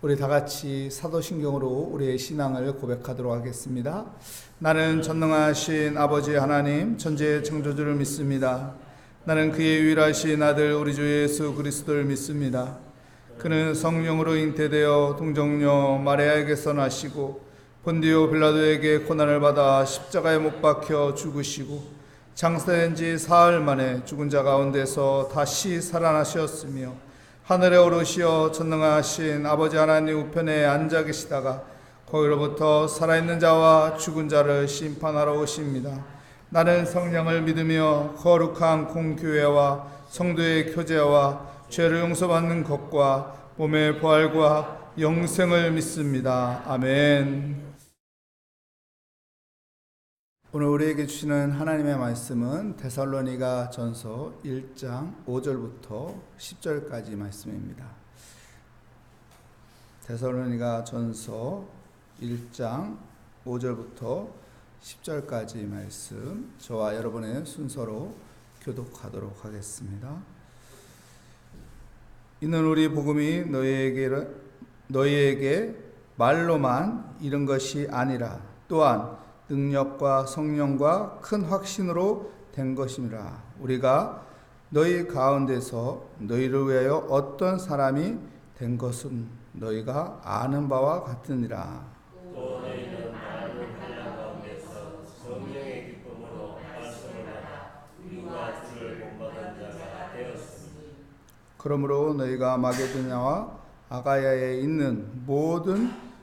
우리 다 같이 사도신경으로 우리의 신앙을 고백하도록 하겠습니다. 나는 전능하신 아버지 하나님 천지의 창조주를 믿습니다. 나는 그의 유일하신 아들 우리 주 예수 그리스도를 믿습니다. 그는 성령으로 잉태되어 동정녀 마리아에게서 나시고 본디오 빌라도에게 고난을 받아 십자가에 못 박혀 죽으시고 장사된 지 사흘 만에 죽은 자 가운데서 다시 살아나셨으며 하늘에 오르시어 전능하신 아버지 하나님 우편에 앉아 계시다가 거기로부터 살아있는 자와 죽은 자를 심판하러 오십니다. 나는 성령을 믿으며 거룩한 공교회와 성도의 교제와 죄를 용서받는 것과 몸의 부활과 영생을 믿습니다. 아멘. 오늘 우리에게 주시는 하나님의 말씀은 데살로니가 전서 1장 5절부터 10절까지 말씀입니다. 데살로니가 전서 1장 5절부터 10절까지 말씀, 저와 여러분의 순서로 교독하도록 하겠습니다. 이는 우리 복음이 너희에게 말로만 이른 것이 아니라 또한 능력과 성령과 큰 확신으로 된 것이니라. 우리가 너희 가운데서 너희를 위하여 어떤 사람이 된 것은 너희가 아는 바와 같으니라. 또 너희는 많은 환난 가운데서 성령의 기쁨으로 말씀을 받아 우리와 주를 본받은 자가 되었으니. 그러므로 너희가 마게도냐와 아가야에 있는 모든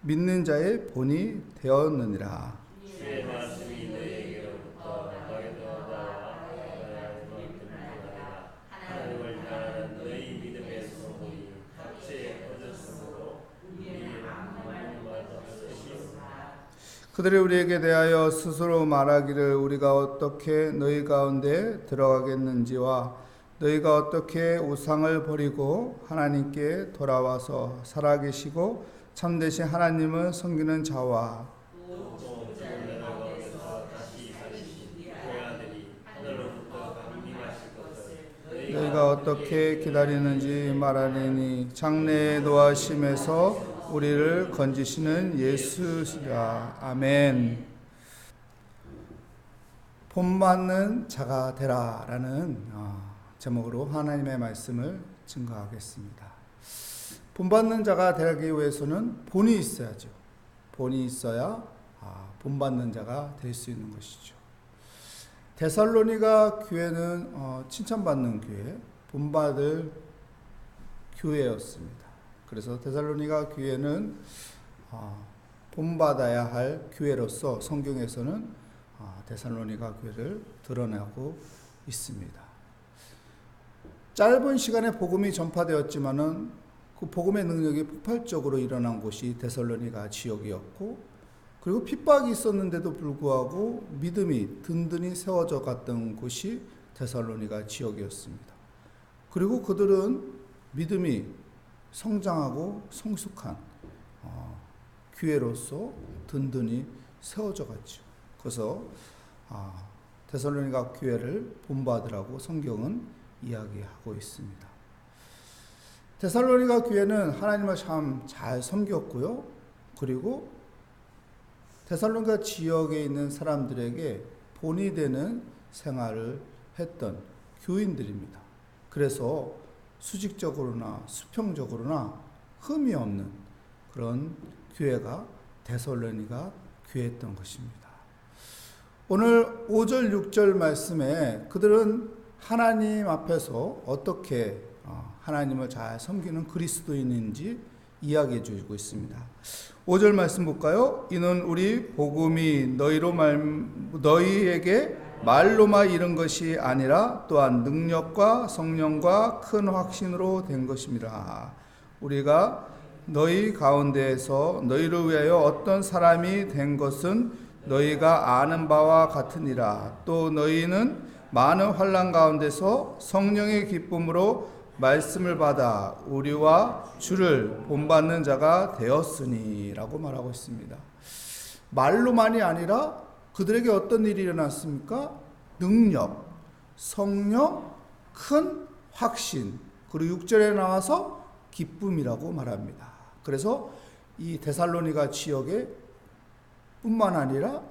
믿는 자의 본이 되었느니라. 주의 말씀이 너희에게로부터 마게도냐와 아가야로 들려오니라. 하나님을 향하는 너희 믿음의 소문이 각지에 퍼졌으므로 우리의 마음마다 쓰시오라. 그들이 우리에게 대하여 스스로 말하기를 우리가 어떻게 너희 가운데 들어가겠는지와 너희가 어떻게 우상을 버리고 하나님께 돌아와서 살아계시고 참되신 하나님을 섬기는 자와 너희가 어떻게 기다리는지 말하리니 장래의 노하심에서 우리를 건지시는 예수시라. 아멘. 본받는 자가 되라 라는 제목으로 하나님의 말씀을 증거하겠습니다. 본받는 자가 되기 위해서는 본이 있어야죠. 본이 있어야 본받는 자가 될 수 있는 것이죠. 데살로니가 교회는 칭찬받는 교회, 본받을 교회였습니다. 그래서 데살로니가 교회는 본받아야 할 교회로서 성경에서는 데살로니가 교회를 드러내고 있습니다. 짧은 시간에 복음이 전파되었지만은 그 복음의 능력이 폭발적으로 일어난 곳이 데살로니가 지역이었고, 그리고 핍박이 있었는데도 불구하고 믿음이 든든히 세워져 갔던 곳이 데살로니가 지역이었습니다. 그리고 그들은 믿음이 성장하고 성숙한 교회로서 든든히 세워져 갔죠. 그래서 데살로니가 교회를 본받으라고 성경은 이야기하고 있습니다. 데살로니가 교회는 하나님을 참 잘 섬겼고요. 그리고 데살로니가 지역에 있는 사람들에게 본이 되는 생활을 했던 교인들입니다. 그래서 수직적으로나 수평적으로나 흠이 없는 그런 교회가 데살로니가 교회였던 것입니다. 오늘 5절 6절 말씀에 그들은 하나님 앞에서 어떻게 하나님을 잘 섬기는 그리스도인인지 이야기해 주고 있습니다. 5절 말씀 볼까요? 이는 우리 복음이 너희에게 말로만 이른 것이 아니라 또한 능력과 성령과 큰 확신으로 된 것입니다. 우리가 너희 가운데에서 너희를 위하여 어떤 사람이 된 것은 너희가 아는 바와 같으니라. 또 너희는 많은 환난 가운데서 성령의 기쁨으로 말씀을 받아 우리와 주를 본받는 자가 되었으니 라고 말하고 있습니다. 말로만이 아니라 그들에게 어떤 일이 일어났습니까? 능력, 성령, 큰 확신. 그리고 6절에 나와서 기쁨이라고 말합니다. 그래서 이 데살로니가 지역에 뿐만 아니라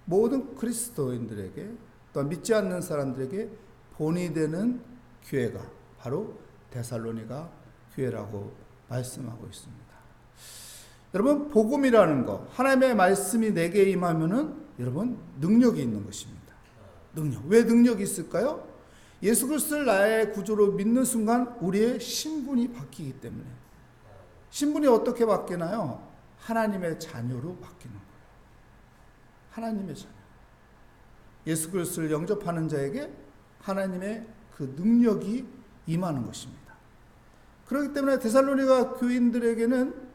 모든 그리스도인들에게 또 믿지 않는 사람들에게 본이 되는 교회가 바로 데살로니가 교회라고 말씀하고 있습니다. 여러분, 복음이라는 거, 하나님의 말씀이 내게 임하면은 여러분 능력이 있는 것입니다. 능력. 왜 능력이 있을까요? 예수 그리스도를 나의 구주로 믿는 순간 우리의 신분이 바뀌기 때문에. 신분이 어떻게 바뀌나요? 하나님의 자녀로 바뀌는 거예요. 하나님의 자녀. 예수 그리스도를 영접하는 자에게 하나님의 그 능력이 임하는 것입니다. 그렇기 때문에 데살로니가 교인들에게는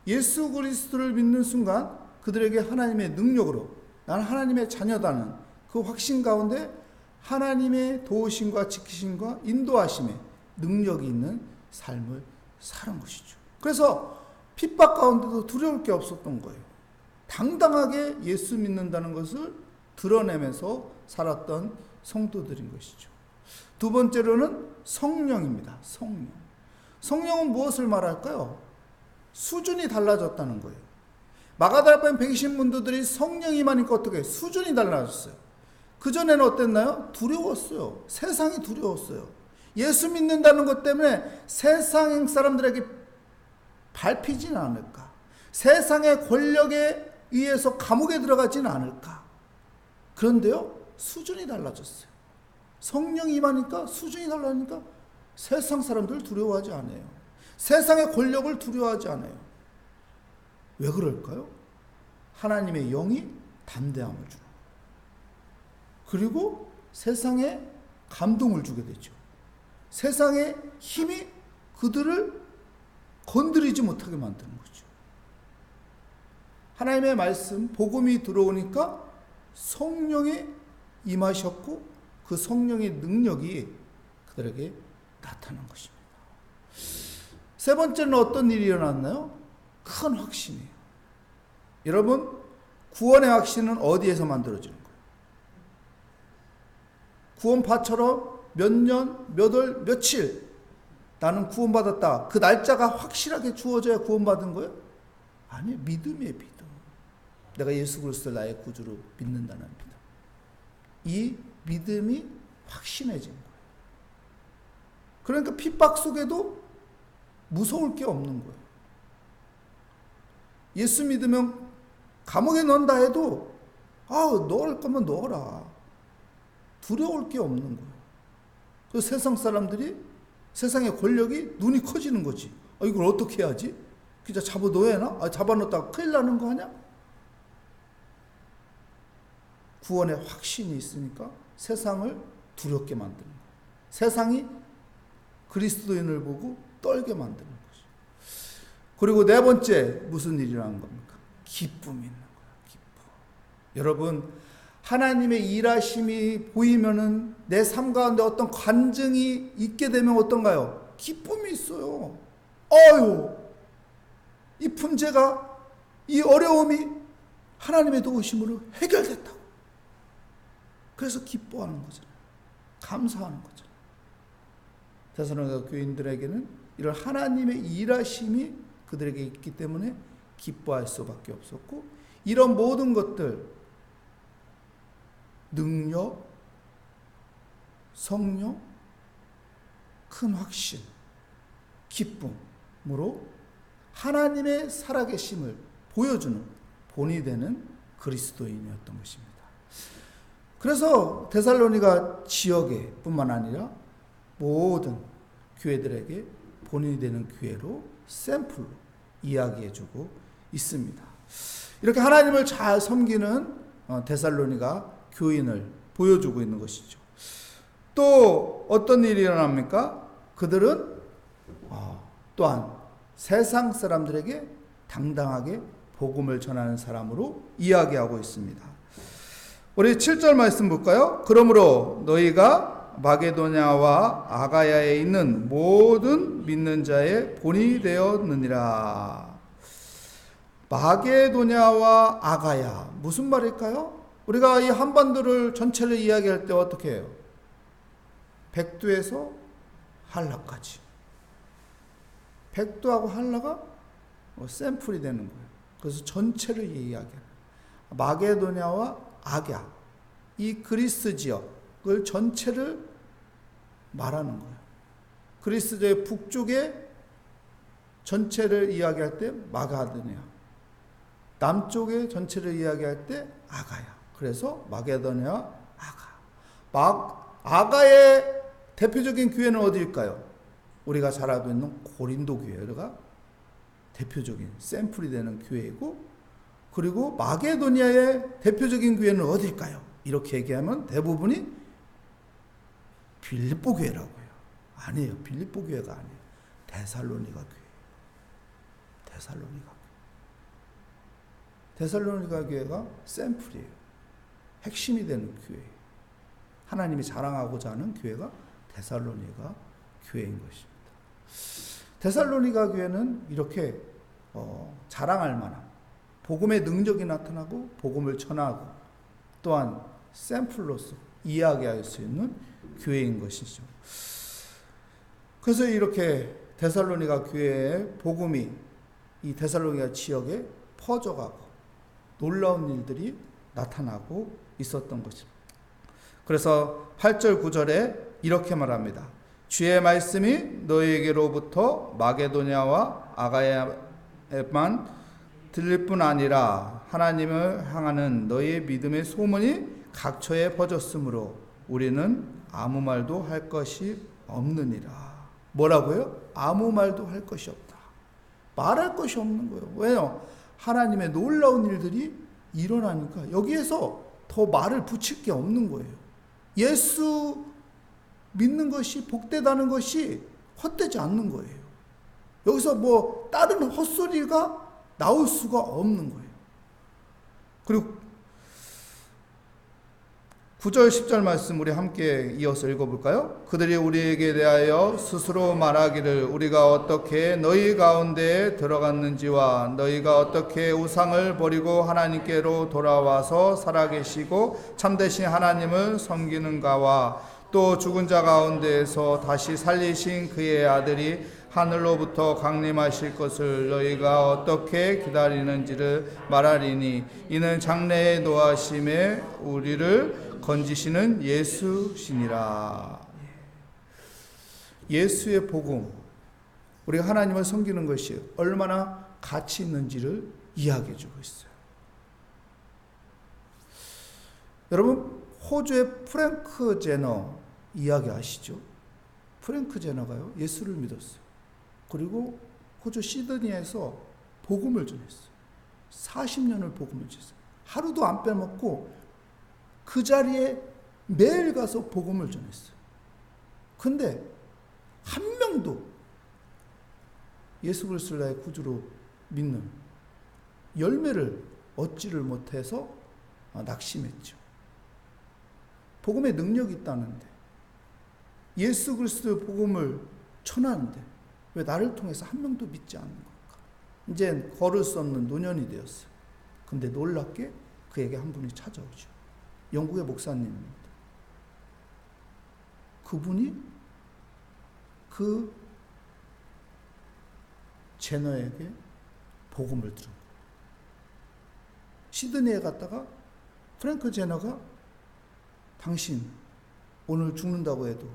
예수 그리스도를 믿는 순간 그들에게 하나님의 능력으로 나는 하나님의 자녀다는 그 확신 가운데 하나님의 도우심과 지키심과 인도하심에 능력이 있는 삶을 사는 것이죠. 그래서 핍박 가운데도 두려울 게 없었던 거예요. 당당하게 예수 믿는다는 것을 드러내면서 살았던 성도들인 것이죠. 두 번째로는 성령입니다. 성령. 성령은 무엇을 말할까요? 수준이 달라졌다는 거예요. 마가다락방 120문도들이 성령이 임하니까 어떻게 수준이 달라졌어요. 그전에는 어땠나요? 두려웠어요. 세상이 두려웠어요. 예수 믿는다는 것 때문에 세상 사람들에게 밟히지는 않을까? 세상의 권력에 의해서 감옥에 들어가지는 않을까? 그런데요, 수준이 달라졌어요. 성령이 임하니까 수준이 달라지니까 세상 사람들을 두려워하지 않아요. 세상의 권력을 두려워하지 않아요. 왜 그럴까요? 하나님의 영이 담대함을 주는 거예요. 그리고 세상에 감동을 주게 되죠. 세상의 힘이 그들을 건드리지 못하게 만드는 거죠. 하나님의 말씀, 복음이 들어오니까 성령이 임하셨고 그 성령의 능력이 그들에게 나타난 것입니다. 세 번째는 어떤 일이 일어났나요? 큰 확신이에요. 여러분, 구원의 확신은 어디에서 만들어지는 거예요? 구원파처럼 몇 년, 몇 월, 며칠 나는 구원받았다. 그 날짜가 확실하게 주어져야 구원받은 거예요? 아니요. 믿음이에요. 믿음. 내가 예수 그리스도를 나의 구주로 믿는다는 믿음. 이 믿음이 확신해진 거예요. 그러니까 핍박 속에도 무서울 게 없는 거예요. 예수 믿으면 감옥에 넣는다 해도 넣을 거면 넣어라. 두려울 게 없는 거예요. 그 세상 사람들이 세상의 권력이 눈이 커지는 거지. 이걸 어떻게 해야지? 그냥 잡아 넣어야 하나? 잡아 넣었다가 큰일 나는 거 아니야? 구원의 확신이 있으니까 세상을 두렵게 만드는 거예요. 세상이 그리스도인을 보고 떨게 만드는 거죠. 그리고 네 번째 무슨 일이라는 겁니까? 기쁨이 있는 거예요. 기쁨. 여러분, 하나님의 일하심이 보이면은 내 삶 가운데 어떤 간증이 있게 되면 어떤가요? 기쁨이 있어요. 이 문제가, 이 어려움이 하나님의 도우심으로 해결됐다고. 그래서 기뻐하는 거잖아요. 감사하는 거잖아요. 데살로니가 교인들에게는 이런 하나님의 일하심이 그들에게 있기 때문에 기뻐할 수밖에 없었고, 이런 모든 것들, 능력, 성령, 큰 확신, 기쁨으로 하나님의 살아계심을 보여주는 본이 되는 그리스도인이었던 것입니다. 그래서 데살로니가 지역에 뿐만 아니라 모든 교회들에게 본이 되는 교회로 샘플로 이야기해주고 있습니다. 이렇게 하나님을 잘 섬기는 데살로니가 교인을 보여주고 있는 것이죠. 또 어떤 일이 일어납니까? 그들은 또한 세상 사람들에게 당당하게 복음을 전하는 사람으로 이야기하고 있습니다. 우리 7절 말씀 볼까요? 그러므로 너희가 마게도냐와 아가야에 있는 모든 믿는 자의 본이 되었느니라. 마게도냐와 아가야, 무슨 말일까요? 우리가 이 한반도를 전체를 이야기할 때 어떻게 해요? 백두에서 한라까지. 백도하고 한라가 샘플이 되는 거예요. 그래서 전체를 이야기해요. 마게도냐와 아갸, 이 그리스 지역을 전체를 말하는 거예요. 그리스 지역 북쪽에 전체를 이야기할 때 마게도냐, 남쪽의 전체를 이야기할 때 아가야. 그래서 마게도냐와 아가. 아가의 대표적인 교회는 어디일까요? 우리가 잘 알고 있는 고린도 교회가 대표적인 샘플이 되는 교회이고, 그리고 마게도냐의 대표적인 교회는 어디일까요? 이렇게 얘기하면 대부분이 빌립보 교회라고 해요. 아니에요. 빌립보 교회가 아니에요. 데살로니가 교회. 데살로니가 교회가 샘플이에요. 핵심이 되는 교회. 하나님이 자랑하고자 하는 교회가 데살로니가 교회인 것입니다. 데살로니가 교회는 이렇게 자랑할 만한 복음의 능력이 나타나고 복음을 전하고 또한 샘플로서 이야기할 수 있는 교회인 것이죠. 그래서 이렇게 데살로니가 교회의 복음이 이 데살로니가 지역에 퍼져가고 놀라운 일들이 나타나고 있었던 것입니다. 그래서 8절 9절에 이렇게 말합니다. 주의 말씀이 너희에게로부터 마게도냐와 아가야에만 들릴 뿐 아니라 하나님을 향하는 너희의 믿음의 소문이 각처에 퍼졌으므로 우리는 아무 말도 할 것이 없느니라. 뭐라고요? 아무 말도 할 것이 없다. 말할 것이 없는 거예요. 왜요? 하나님의 놀라운 일들이 일어나니까 여기에서 더 말을 붙일 게 없는 거예요. 예수 믿는 것이 복되다는 것이 헛되지 않는 거예요. 여기서 뭐 다른 헛소리가 나올 수가 없는 거예요. 그리고 9절 10절 말씀 우리 함께 이어서 읽어볼까요? 그들이 우리에게 대하여 스스로 말하기를 우리가 어떻게 너희 가운데에 들어갔는지와 너희가 어떻게 우상을 버리고 하나님께로 돌아와서 살아계시고 참되신 하나님을 섬기는가와 또 죽은 자 가운데에서 다시 살리신 그의 아들이 하늘로부터 강림하실 것을 너희가 어떻게 기다리는지를 말하리니 이는 장래의 노하심에 우리를 건지시는 예수시니라. 예수의 복음, 우리가 하나님을 섬기는 것이 얼마나 가치 있는지를 이야기해 주고 있어요. 여러분, 호주의 프랭크 제너 이야기 아시죠? 프랭크 제너가요, 예수를 믿었어요. 그리고 호주 시드니에서 복음을 전했어요. 40년을 복음을 전했어요. 하루도 안 빼먹고 그 자리에 매일 가서 복음을 전했어요. 근데 한 명도 예수 그리스도를 나의 구주로 믿는 열매를 얻지를 못해서 낙심했죠. 복음의 능력이 있다는데, 예수 그리스도의 복음을 전하는데 왜 나를 통해서 한 명도 믿지 않는 걸까? 이제 걸을 수 없는 노년이 되었어요. 근데 놀랍게 그에게 한 분이 찾아오죠. 영국의 목사님입니다. 그분이 그 제너에게 복음을 들은 거예요. 시드니에 갔다가 프랭크 제너가 당신 오늘 죽는다고 해도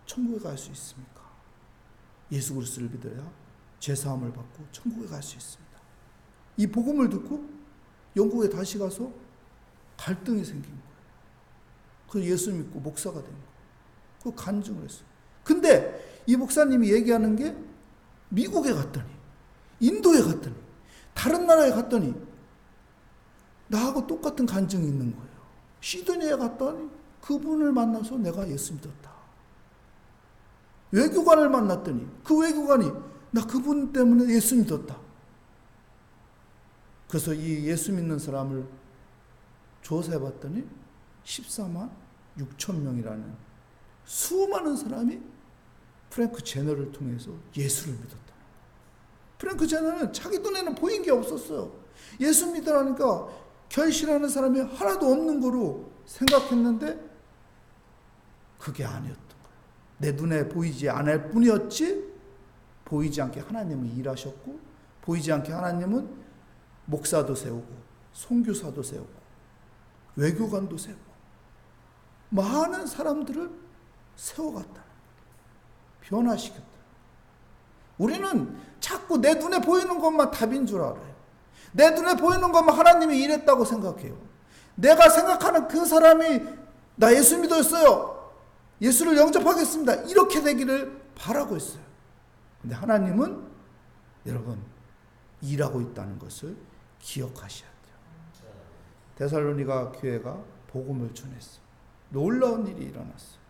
천국에 갈 수 있습니까? 예수 그리스도를 믿어야 죄사함을 받고 천국에 갈 수 있습니다. 이 복음을 듣고 영국에 다시 가서 갈등이 생긴 거예요. 그 예수 믿고 목사가 된 거예요. 그 간증을 했어요. 근데 이 목사님이 얘기하는 게 미국에 갔더니, 인도에 갔더니, 다른 나라에 갔더니 나하고 똑같은 간증이 있는 거예요. 시드니에 갔더니 그분을 만나서 내가 예수 믿었다. 외교관을 만났더니 그 외교관이 나 그분 때문에 예수 믿었다. 그래서 이 예수 믿는 사람을 조사해 봤더니 14만 6천 명이라는 수많은 사람이 프랭크 제너를 통해서 예수를 믿었다. 프랭크 제너는 자기 눈에는 보인 게 없었어요. 예수 믿으라니까 결실하는 사람이 하나도 없는 거로 생각했는데 그게 아니었던 거예요. 내 눈에 보이지 않을 뿐이었지 보이지 않게 하나님은 일하셨고, 보이지 않게 하나님은 목사도 세우고 선교사도 세우고 외교관도 세우고 많은 사람들을 세워갔다. 변화시켰다. 우리는 자꾸 내 눈에 보이는 것만 답인 줄 알아요. 내 눈에 보이는 것만 하나님이 일했다고 생각해요. 내가 생각하는 그 사람이 나 예수 믿었어요, 예수를 영접하겠습니다, 이렇게 되기를 바라고 있어요. 근데 하나님은 여러분 일하고 있다는 것을 기억하셔야 돼요. 데살로니가 교회가 복음을 전했어요. 놀라운 일이 일어났어요.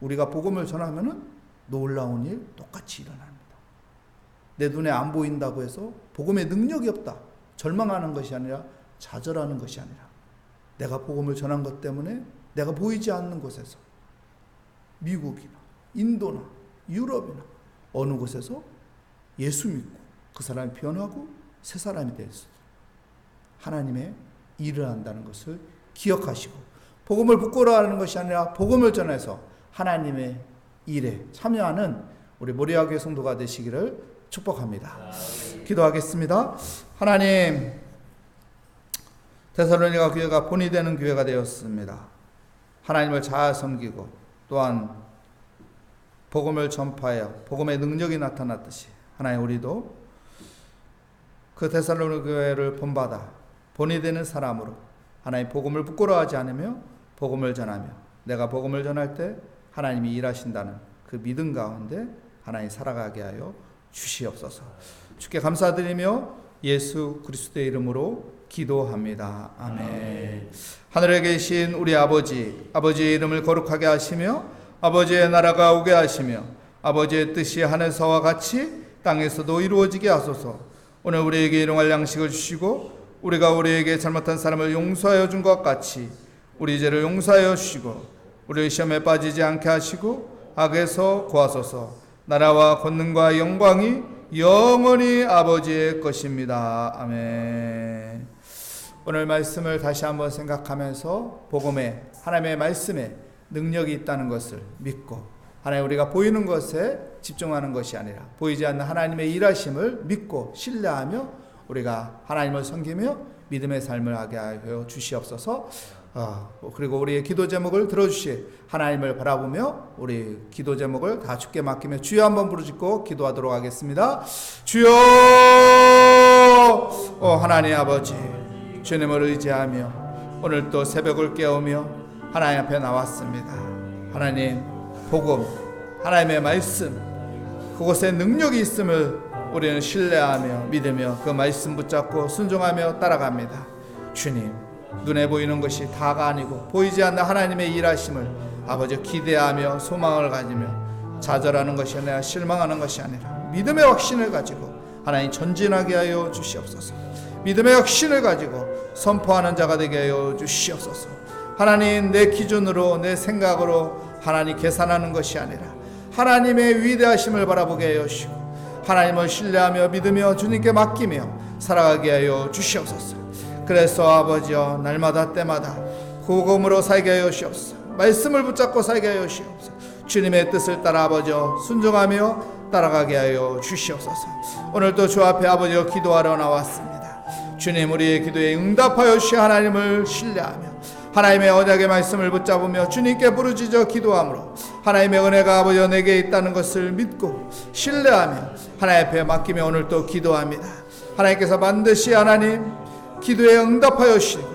우리가 복음을 전하면은 놀라운 일 똑같이 일어납니다. 내 눈에 안 보인다고 해서 복음의 능력이 없다, 절망하는 것이 아니라 좌절하는 것이 아니라 내가 복음을 전한 것 때문에 내가 보이지 않는 곳에서 미국이나 인도나 유럽이나 어느 곳에서 예수 믿고 그 사람이 변하고 새 사람이 됐어요. 하나님의 일을 한다는 것을 기억하시고 복음을 부끄러워하는 것이 아니라 복음을 전해서 하나님의 일에 참여하는 우리 모리아교회 성도가 되시기를 축복합니다. 기도하겠습니다. 하나님, 데살로니가 교회가 본이 되는 교회가 되었습니다. 하나님을 잘 섬기고 또한 복음을 전파하여 복음의 능력이 나타났듯이 하나님, 우리도 그 데살로니가 교회를 본받아 본이 되는 사람으로 하나님 복음을 부끄러워하지 않으며 복음을 전하며 내가 복음을 전할 때 하나님이 일하신다는 그 믿음 가운데 하나님 살아가게 하여 주시옵소서. 주께 감사드리며 예수 그리스도의 이름으로 기도합니다. 아멘. 하늘에 계신 우리 아버지, 아버지의 이름을 거룩하게 하시며 아버지의 나라가 오게 하시며 아버지의 뜻이 하늘에서와 같이 땅에서도 이루어지게 하소서. 오늘 우리에게 일용할 양식을 주시고 우리가 우리에게 잘못한 사람을 용서하여 준 것 같이 우리 죄를 용서하여 주시고 우리를 시험에 빠지지 않게 하시고 악에서 구하소서. 나라와 권능과 영광이 영원히 아버지의 것입니다. 아멘. 오늘 말씀을 다시 한번 생각하면서 복음에, 하나님의 말씀에 능력이 있다는 것을 믿고 하나님, 우리가 보이는 것에 집중하는 것이 아니라 보이지 않는 하나님의 일하심을 믿고 신뢰하며 우리가 하나님을 섬기며 믿음의 삶을 하게 하여 주시옵소서. 그리고 우리의 기도 제목을 들어주실 하나님을 바라보며 우리 기도 제목을 다 주께 맡기며 주여 한번 부르짖고 기도하도록 하겠습니다. 주여, 하나님 아버지, 주님을 의지하며 오늘 또 새벽을 깨우며 하나님 앞에 나왔습니다. 하나님, 복음, 하나님의 말씀, 그곳에 능력이 있음을 우리는 신뢰하며 믿으며 그 말씀 붙잡고 순종하며 따라갑니다. 주님, 눈에 보이는 것이 다가 아니고 보이지 않는 하나님의 일하심을 아버지 기대하며 소망을 가지며 좌절하는 것이 아니라 실망하는 것이 아니라 믿음의 확신을 가지고 하나님 전진하게 하여 주시옵소서. 믿음의 확신을 가지고 선포하는 자가 되게 하여 주시옵소서. 하나님, 내 기준으로 내 생각으로 하나님 계산하는 것이 아니라 하나님의 위대하심을 바라보게 하여 주시고 하나님을 신뢰하며 믿으며 주님께 맡기며 살아가게 하여 주시옵소서. 그래서 아버지여, 날마다 때마다 복음으로 살게 하여 주시옵소서. 말씀을 붙잡고 살게 하여 주시옵소서. 주님의 뜻을 따라 아버지여 순종하며 따라가게 하여 주시옵소서. 오늘도 주 앞에 아버지여 기도하러 나왔습니다. 주님, 우리의 기도에 응답하여 주시 하나님을 신뢰하며 하나님의 언약의 말씀을 붙잡으며 주님께 부르짖어 기도함으로 하나님의 은혜가 아버지여 내게 있다는 것을 믿고 신뢰하며 하나님 앞에 맡기며 오늘 또 기도합니다. 하나님께서 반드시 하나님 기도에 응답하여 주시고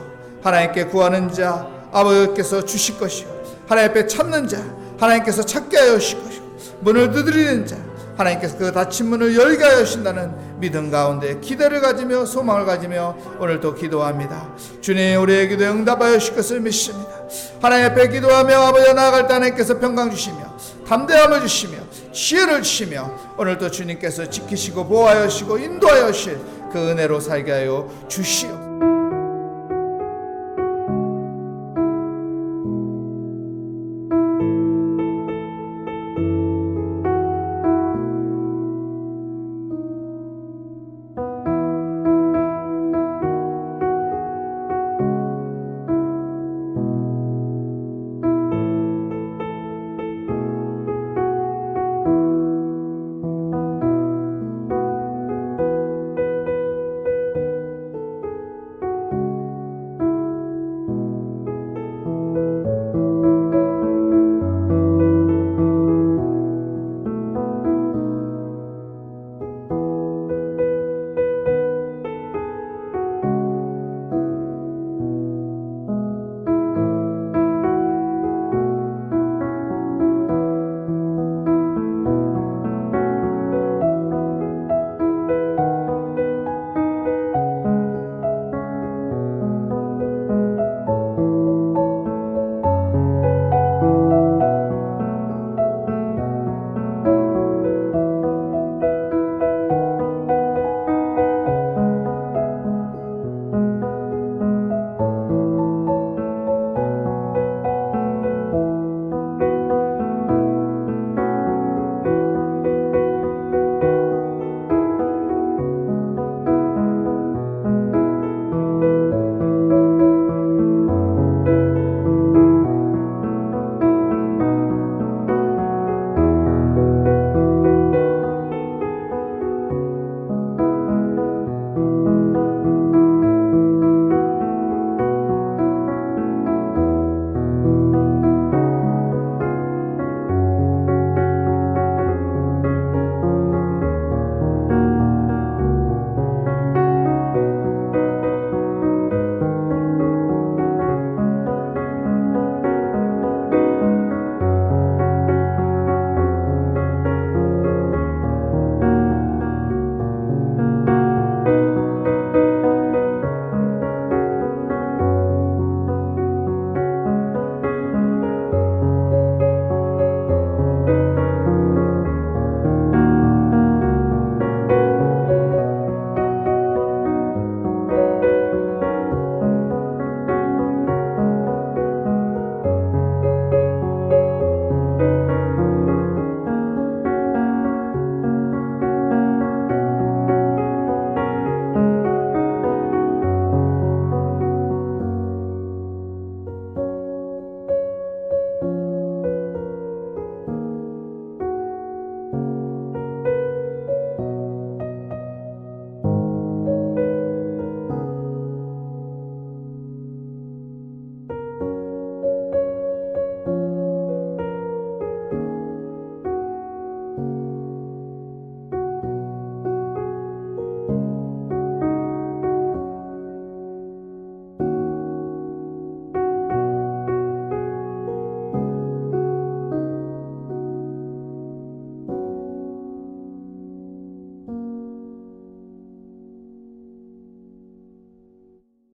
하나님께 구하는 자 아버지께서 주실 것이요 하나님 앞에 찾는 자 하나님께서 찾게 하여 주실 것이고 문을 두드리는 자 하나님께서 그 닫힌 문을 열게 하여 주신다는 믿음 가운데 기대를 가지며 소망을 가지며 오늘도 기도합니다. 주님, 우리의 기도에 응답하여 주실 것을 믿습니다. 하나님 앞에 기도하며 아버지 나아갈 때 하나님께서 평강 주시며 담대함을 주시며 지혜를 주시며 오늘도 주님께서 지키시고 보호하여 주시고 인도하여 주실 그 은혜로 살게 하여 주시옵소서.